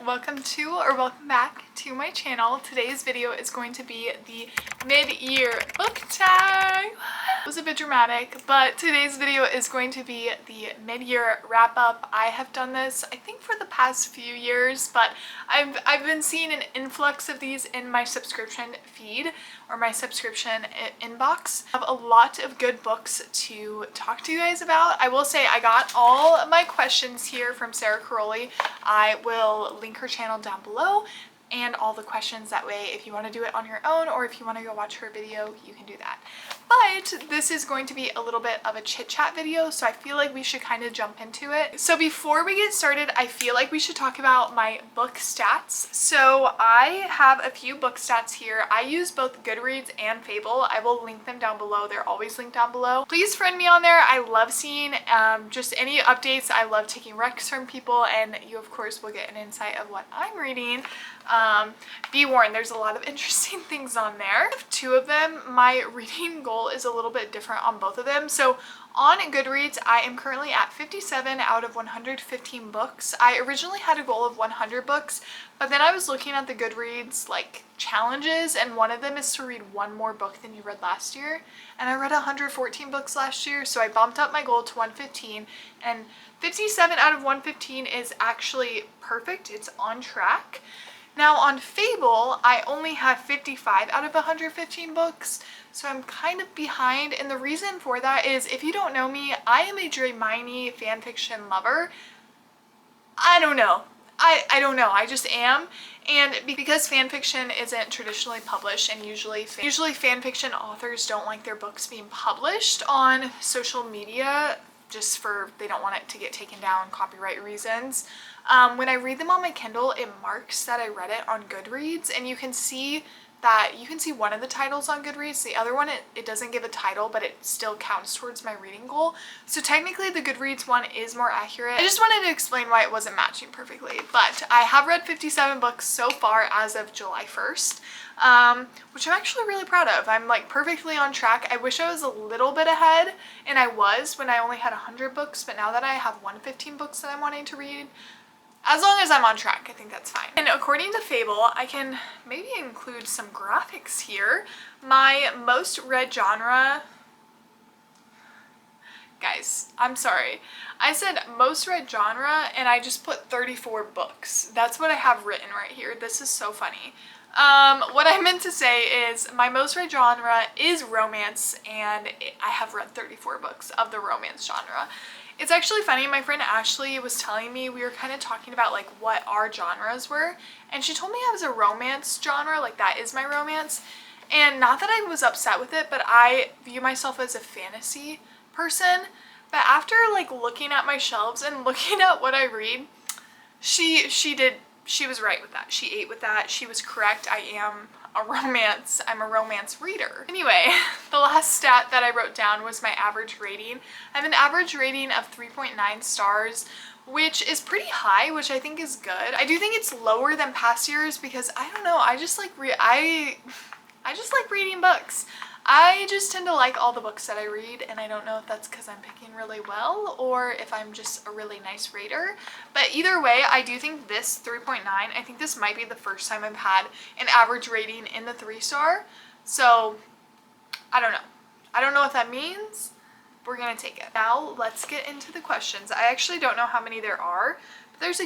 welcome back to my channel. Today's video is going to be the mid-year book tag. It was a bit dramatic, but today's video is going to be the mid-year wrap-up. I have done this, I think, for the past few years, but I've been seeing an influx of these in my subscription feed or my subscription inbox. I have a lot of good books to talk to you guys about. I will say I got all my questions here from Sarah Caroli. I will link her channel down below and all the questions. That way, if you want to do it on your own or if you want to go watch her video, you can do that. But this is going to be a little bit of a chit chat video, so I feel like we should kind of jump into it. So before we get started, I feel like we should talk about my book stats. So I have a few book stats here. I use both Goodreads and Fable. I will link them down below. They're always linked down below. Please friend me on there. I love seeing just any updates. I love taking recs from people, and you of course will get an insight of what I'm reading. Be warned, there's a lot of interesting things on there. Two of them, my reading goal is a little bit different on both of them. So on Goodreads, I am currently at 57 out of 115 books. I originally had a goal of 100 books, but then I was looking at the Goodreads like challenges, and one of them is to read one more book than you read last year. And I read 114 books last year, so I bumped up my goal to 115, and 57 out of 115 is actually perfect. It's on track. Now on Fable, I only have 55 out of 115 books, so I'm kind of behind, and the reason for that is, if you don't know me, I am a Hermione fanfiction lover. I don't know. I don't know. I just am. And because fanfiction isn't traditionally published, and usually fanfiction authors don't like their books being published on social media, just for, they don't want it to get taken down, copyright reasons. When I read them on my Kindle, it marks that I read it on Goodreads, and you can see one of the titles on Goodreads. The other one, it doesn't give a title, but it still counts towards my reading goal. So technically the Goodreads one is more accurate. I just wanted to explain why it wasn't matching perfectly, but I have read 57 books so far as of July 1st, which I'm actually really proud of. I'm like perfectly on track. I wish I was a little bit ahead, and I was when I only had 100 books, but now that I have 115 books that I'm wanting to read, as long as I'm on track, I think that's fine. And according to Fable, I can maybe include some graphics here. My most read genre, guys, I'm sorry. I said most read genre and I just put 34 books. That's what I have written right here. This is so funny. What I meant to say is my most read genre is romance, and I have read 34 books of the romance genre. It's actually funny, my friend Ashley was telling me, we were kind of talking about like what our genres were, and she told me I was a romance genre, like that is my romance. And not that I was upset with it, but I view myself as a fantasy person. But after like looking at my shelves and looking at what I read, she was right with that. She ate with that. She was correct. I'm a romance reader. Anyway, the last stat that I wrote down was my average rating. I have an average rating of 3.9 stars, which is pretty high, which I think is good. I do think it's lower than past years because I don't know, I just like reading books. I just tend to like all the books that I read, and I don't know if that's because I'm picking really well or if I'm just a really nice reader. But either way, I do think this 3.9, I think this might be the first time I've had an average rating in the 3-star. So I don't know. I don't know what that means. We're gonna take it. Now let's get into the questions. I actually don't know how many there are, but there's a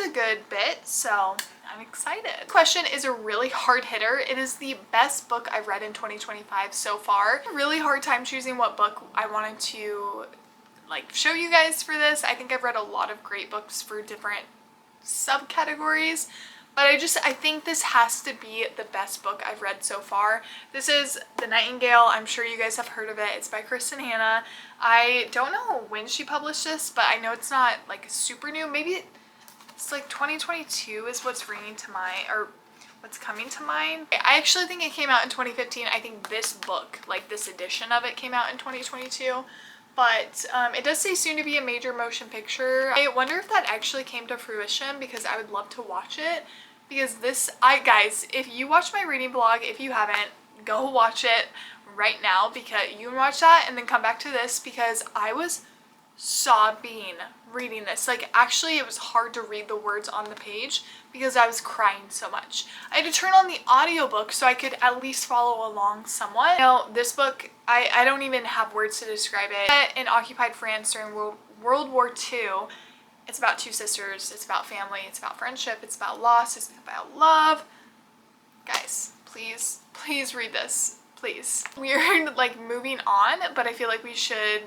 good bit, so I'm excited. The question is a really hard hitter. It is the best book I've read in 2025 so far. A really hard time choosing what book I wanted to like show you guys for this. I think I've read a lot of great books for different subcategories, but I think this has to be the best book I've read so far. This is The Nightingale. I'm sure you guys have heard of it. It's by Kristen Hanna. I don't know when she published this, but I know it's not like super new. Maybe it's like 2022 is what's ringing to mind, or what's coming to mind. I actually think it came out in 2015. I think this book, like this edition of it, came out in 2022. But it does say soon to be a major motion picture. I wonder if that actually came to fruition, because I would love to watch it. Because guys, if you watch my reading vlog, if you haven't, go watch it right now, because you can watch that and then come back to this, because I was sobbing reading this. Like, actually it was hard to read the words on the page because I was crying so much. I had to turn on the audiobook so I could at least follow along somewhat. Now, this book, I don't even have words to describe it. In occupied France during World War II, it's about two sisters, it's about family, it's about friendship, it's about loss, it's about love. Guys, please read this. Please. We're like moving on, but I feel like we should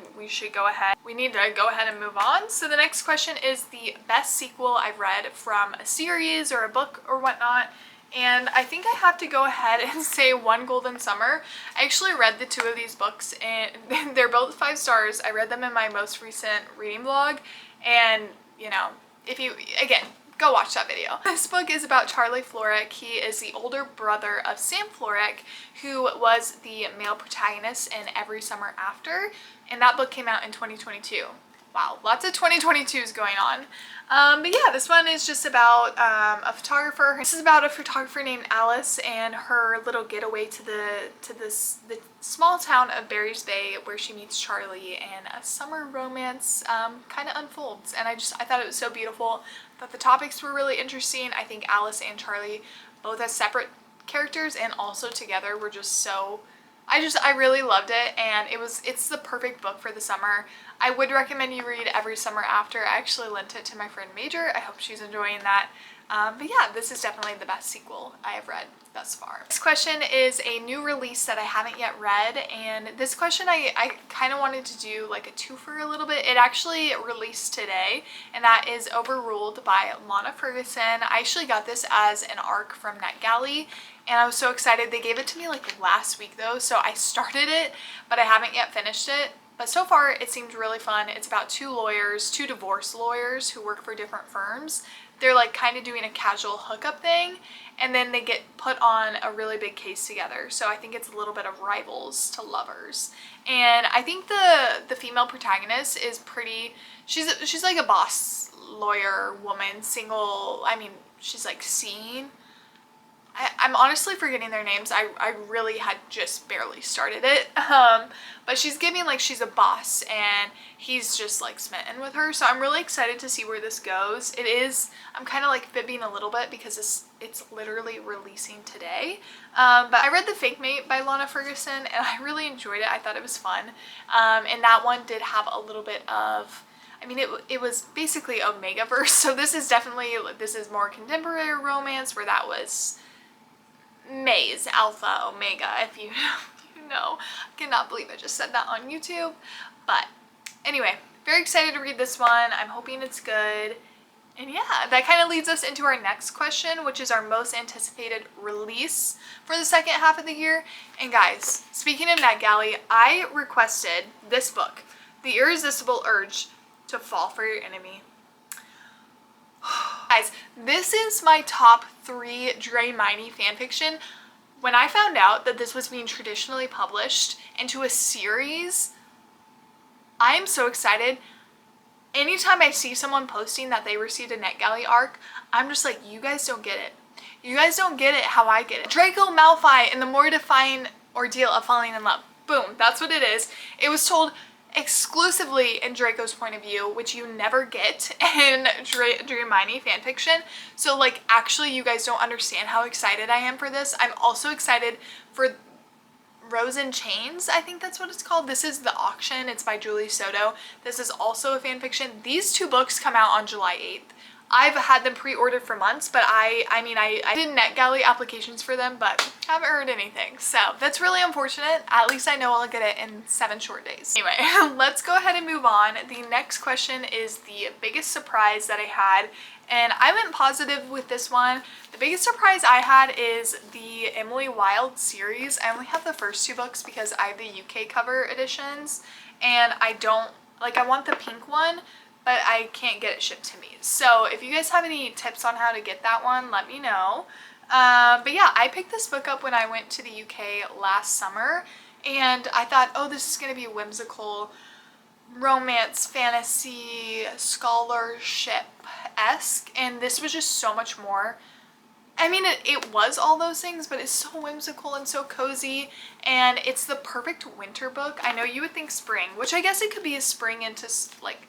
go ahead. We need to go ahead and move on. So the next question is the best sequel I've read from a series or a book or whatnot. And I think I have to go ahead and say One Golden Summer. I actually read the two of these books and they're both 5 stars. I read them in my most recent reading vlog. And, you know, if you, again, go watch that video. This book is about Charlie Florek. He is the older brother of Sam Florek, who was the male protagonist in Every Summer After, and that book came out in 2022. Wow, lots of 2022s going on. But yeah, this one is just about a photographer. This is about a photographer named Alice and her little getaway to the small town of Barry's Bay, where she meets Charlie, and a summer romance kind of unfolds. And I thought it was so beautiful. I thought the topics were really interesting. I think Alice and Charlie, both as separate characters and also together, were just so, I really loved it, and it's the perfect book for the summer. I would recommend you read Every Summer After. I actually lent it to my friend Major. I hope she's enjoying that. But yeah, this is definitely the best sequel I have read thus far. This question is a new release that I haven't yet read, and this question I kind of wanted to do like a twofer a little bit. It actually released today, and that is Overruled by Lana Ferguson. I actually got this as an ARC from NetGalley, and I was so excited. They gave it to me like last week though, so I started it, but I haven't yet finished it. But so far it seemed really fun. It's about two divorce lawyers who work for different firms. They're like kind of doing a casual hookup thing, and then they get put on a really big case together. So I think it's a little bit of rivals to lovers. And I think the female protagonist is pretty, she's like a boss lawyer woman, single. I mean, she's like seen. I'm honestly forgetting their names. I really had just barely started it. But she's giving like she's a boss and he's just like smitten with her. So I'm really excited to see where this goes. I'm kind of like fibbing a little bit because it's literally releasing today. But I read The Fake Mate by Lana Ferguson and I really enjoyed it. I thought it was fun. And that one did have a little bit of, I mean, it was basically Omegaverse. So this is more contemporary romance, where that was May's Alpha Omega, if you know. I cannot believe I just said that on YouTube. But anyway, very excited to read this one. I'm hoping it's good. And yeah, that kind of leads us into our next question, which is our most anticipated release for the second half of the year. And guys, speaking of NetGalley, I requested this book, The Irresistible Urge to Fall for Your Enemy. Guys, this is my top 3 Draymini fanfiction. When I found out that this was being traditionally published into a series, I am so excited. Anytime I see someone posting that they received a NetGalley arc, I'm just like, you guys don't get it. You guys don't get it how I get it. Draco Malfoy and the mortifying ordeal of falling in love. Boom, that's what it is. It was told exclusively in Draco's point of view, which you never get in Draymini fanfiction. So like, actually you guys don't understand how excited I am for this. I'm also excited for Rose in Chains, I think that's what it's called. This is The Auction. It's by Julie Soto. This is also a fanfiction. These 2 books come out on July 8th. I've had them pre-ordered for months, but I did NetGalley applications for them, but haven't heard anything. So that's really unfortunate. At least I know I'll get it in 7 short days. Anyway, let's go ahead and move on. The next question is the biggest surprise that I had, and I went positive with this one. The biggest surprise I had is the Emily Wilde series. I only have the first 2 books because I have the UK cover editions, and I want the pink one, but I can't get it shipped to me. So if you guys have any tips on how to get that one, let me know. But yeah, I picked this book up when I went to the UK last summer, and I thought, oh, this is going to be whimsical, romance, fantasy, scholarship-esque, and this was just so much more. I mean, it was all those things, but it's so whimsical and so cozy, and it's the perfect winter book. I know you would think spring, which I guess it could be a spring into like,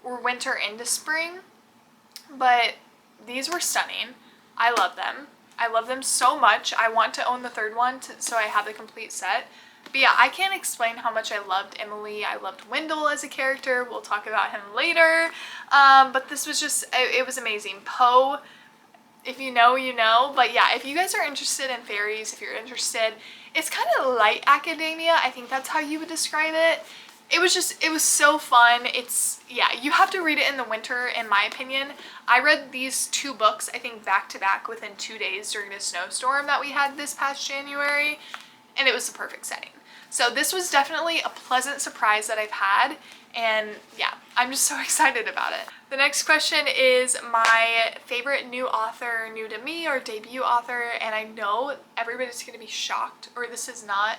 or winter into spring, but these were stunning. I love them. I love them so much. I want to own the third one so I have the complete set. But yeah, I can't explain how much I loved Emily. I loved Wendell as a character. We'll talk about him later. But this was just, it was amazing. Poe, if you know, you know. But yeah, if you guys are interested in fairies, if you're interested, it's kind of light academia. I think that's how you would describe it. It was so fun. It's, yeah, you have to read it in the winter, in my opinion. I read these 2 books, I think, back to back within 2 days during the snowstorm that we had this past January, and it was the perfect setting. So this was definitely a pleasant surprise that I've had, and yeah, I'm just so excited about it. The next question is my favorite new author, new to me, or debut author, and I know everybody's gonna be shocked, or this is not.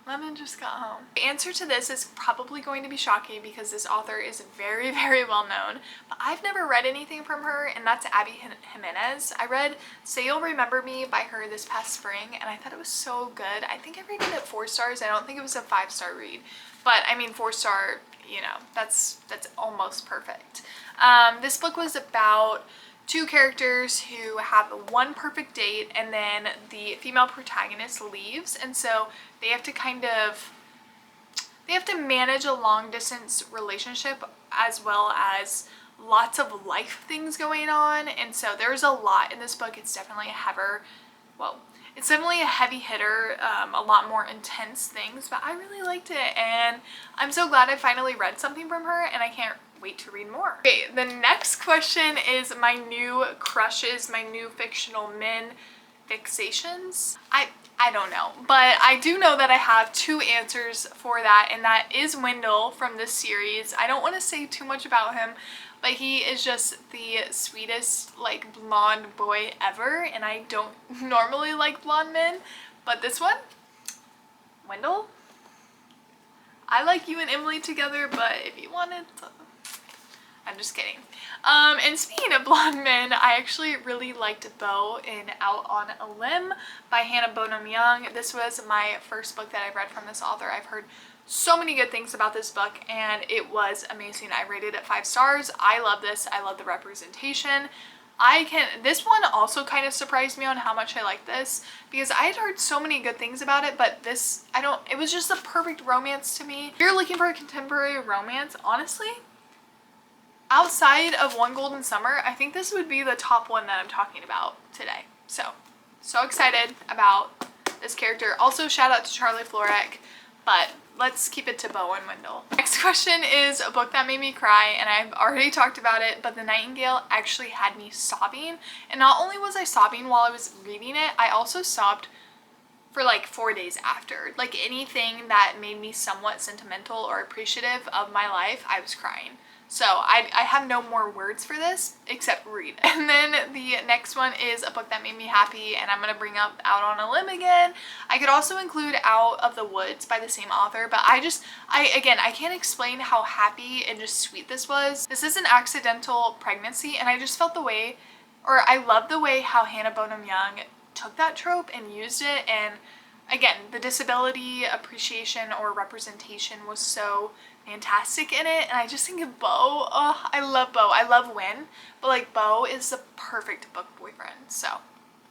Lemon just got home. The answer to this is probably going to be shocking because this author is very, very well known, but I've never read anything from her, and that's Abby Jimenez. I read Say You'll Remember Me by her this past spring, and I thought it was so good. I think I rated it 4 stars. I don't think it was a 5-star read, but I mean 4-star, you know, that's almost perfect. This book was about 2 characters who have one perfect date, and then the female protagonist leaves, and so they have to manage a long distance relationship as well as lots of life things going on, and so there's a lot in this book. It's definitely it's definitely a heavy hitter, a lot more intense things, but I really liked it, and I'm so glad I finally read something from her, and I can't wait to read more. Okay, the next question is my new crushes, my new fictional men fixations. I don't know, but I do know that I have 2 answers for that, and that is Wendell from this series. I don't want to say too much about him, but he is just the sweetest, like, blonde boy ever, and I don't normally like blonde men, but this one, Wendell, I like you and Emily together, but if you wanted to, I'm just kidding. And speaking of blonde men, I actually really liked Beau in Out on a Limb by Hannah Bonham Young. This was my first book that I've read from this author. I've heard so many good things about this book, and it was amazing. I rated it 5 stars. I love this. I love the representation. This one also kind of surprised me on how much I like this, because I had heard so many good things about it, but this, it was just the perfect romance to me. If you're looking for a contemporary romance, honestly, outside of One Golden Summer, I think this would be the top one that I'm talking about today. So excited about this character. Also, shout out to Charlie Florek, but let's keep it to Beau and Wendell. Next question is a book that made me cry, and I've already talked about it, but The Nightingale actually had me sobbing. And not only was I sobbing while I was reading it, I also sobbed for like 4 days after. Like, anything that made me somewhat sentimental or appreciative of my life, I was crying. So I have no more words for this except read. And then the next one is a book that made me happy, and I'm going to bring up Out on a Limb again. I could also include Out of the Woods by the same author, but I can't explain how happy and just sweet this was. This is an accidental pregnancy, and I just felt I love the way how Hannah Bonham Young took that trope and used it, and again, the disability appreciation or representation was so fantastic in it, and I just think of Beau. Oh, I love Beau. I love Win, but like, Beau is the perfect book boyfriend, so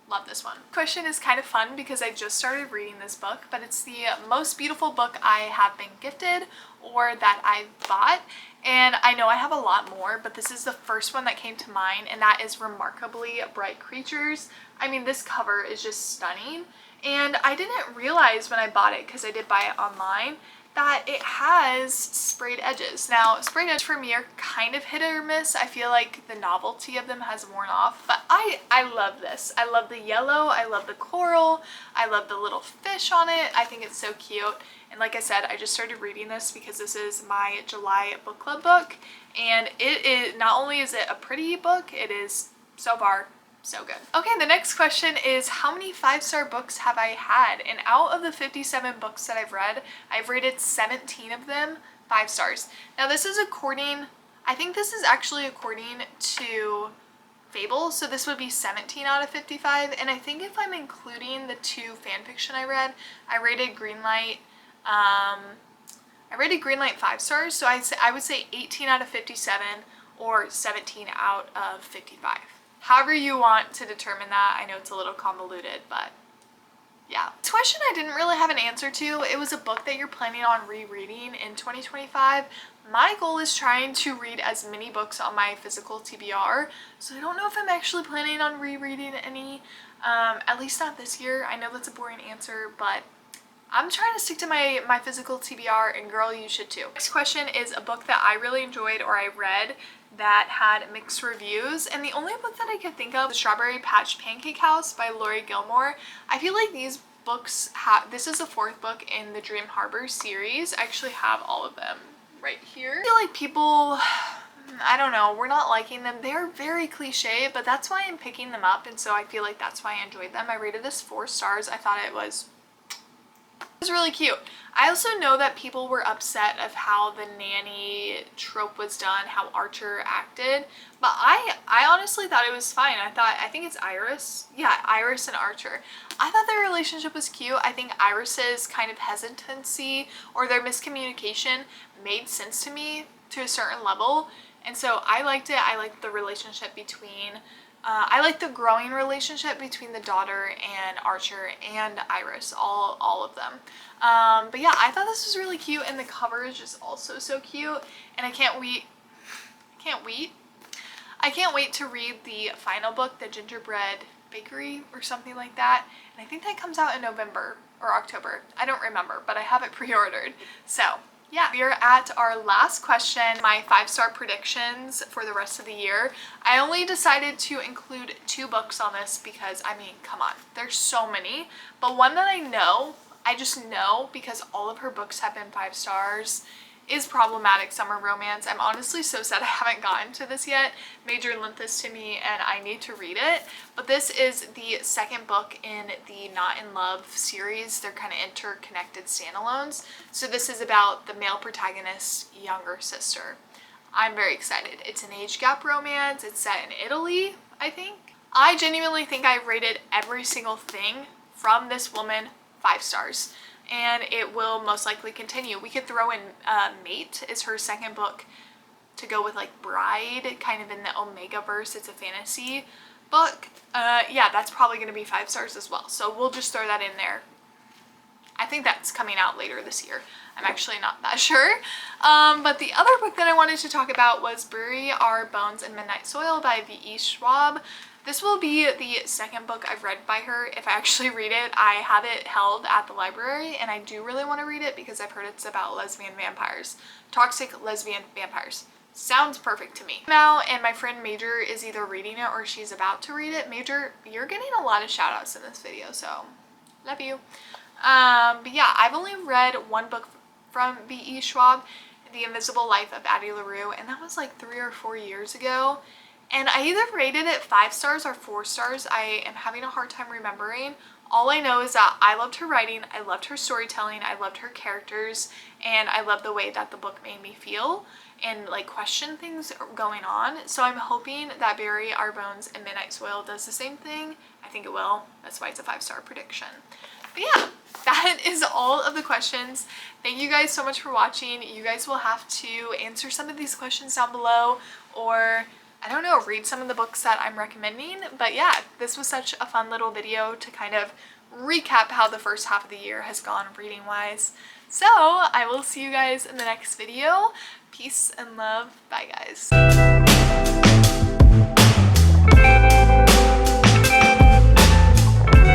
love this one. Question is kind of fun because I just started reading this book, but it's the most beautiful book I have been gifted or that I've bought, and I know I have a lot more, but this is the first one that came to mind, and that is Remarkably Bright Creatures. I mean, this cover is just stunning, and I didn't realize when I bought it, because I did buy it online, that it has sprayed edges. Now, sprayed edges for me are kind of hit or miss. I feel like the novelty of them has worn off, but I love this. I love the yellow, I love the coral, I love the little fish on it. I think it's so cute. And like I said, I just started reading this because this is my July book club book, and it is, not only is it a pretty book, it is so far so good. Okay, the next question is, how many 5-star books have I had? And out of the 57 books that I've read, I've rated 17 of them 5 stars. Now this is according, I think this is actually according to Fable, so this would be 17 out of 55. And I think if I'm including the 2 fan fiction I read, I rated Greenlight 5 stars, so I would say 18 out of 57 or 17 out of 55. However you want to determine that. I know it's a little convoluted, but yeah. This question I didn't really have an answer to. It was a book that you're planning on rereading in 2025. My goal is trying to read as many books on my physical TBR, so I don't know if I'm actually planning on rereading any, at least not this year. I know that's a boring answer, but I'm trying to stick to my physical TBR, and girl, you should too. Next question is a book that I really enjoyed or I read that had mixed reviews, and the only book that I could think of was Strawberry Patch Pancake House by Laurie Gilmore. I feel like these books this is the 4th book in the Dream Harbor series. I actually have all of them right here. I feel like people, I don't know, we're not liking them. They're very cliche, but that's why I'm picking them up, and so I feel like that's why I enjoyed them. I rated this 4 stars. I thought it was really cute. I also know that people were upset of how the nanny trope was done, how Archer acted, but I honestly thought it was fine. I think it's Iris. Yeah, Iris and Archer. I thought their relationship was cute. I think Iris's kind of hesitancy or their miscommunication made sense to me to a certain level, and so I liked it. I liked the relationship between I like the growing relationship between the daughter and Archer and Iris, all of them. But yeah, I thought this was really cute, and the cover is just also so cute, and I can't wait to read the final book, The Gingerbread Bakery or something like that, and I think that comes out in November or October. I don't remember, but I have it pre-ordered. So yeah, we are at our last question, my 5-star predictions for the rest of the year. I only decided to include 2 books on this because, I mean, come on, there's so many. But one that I just know because all of her books have been 5 stars, is Problematic Summer Romance. I'm honestly so sad I haven't gotten to this yet. Major lent this to me and I need to read it. But this is the 2nd book in the Not in Love series. They're kind of interconnected standalones. So this is about the male protagonist's younger sister. I'm very excited. It's an age gap romance. It's set in Italy, I think. I genuinely think I rated every single thing from this woman 5 stars. And it will most likely continue. We could throw in Mate is her 2nd book to go with like Bride, kind of in the Omega verse. It's a fantasy book. Yeah, that's probably going to be 5 stars as well. So we'll just throw that in there. I think that's coming out later this year. I'm actually not that sure. But the other book that I wanted to talk about was Bury Our Bones in Midnight Soil by V.E. Schwab. This will be the 2nd book I've read by her. If I actually read it, I have it held at the library, and I do really want to read it because I've heard it's about lesbian vampires. Toxic lesbian vampires. Sounds perfect to me. Now, and my friend Major is either reading it or she's about to read it. Major, you're getting a lot of shout outs in this video, so love you. But yeah, I've only read 1 book from V.E. Schwab, The Invisible Life of Addie LaRue, and that was like 3 or 4 years ago. And I either rated it 5 stars or 4 stars. I am having a hard time remembering. All I know is that I loved her writing, I loved her storytelling, I loved her characters, and I loved the way that the book made me feel and like question things going on. So I'm hoping that Bury Our Bones in Midnight Soil does the same thing. I think it will. That's why it's a 5-star prediction. But yeah, that is all of the questions. Thank you guys so much for watching. You guys will have to answer some of these questions down below, or I don't know, read some of the books that I'm recommending. But yeah, this was such a fun little video to kind of recap how the first half of the year has gone reading wise. So I will see you guys in the next video. Peace and love. Bye guys.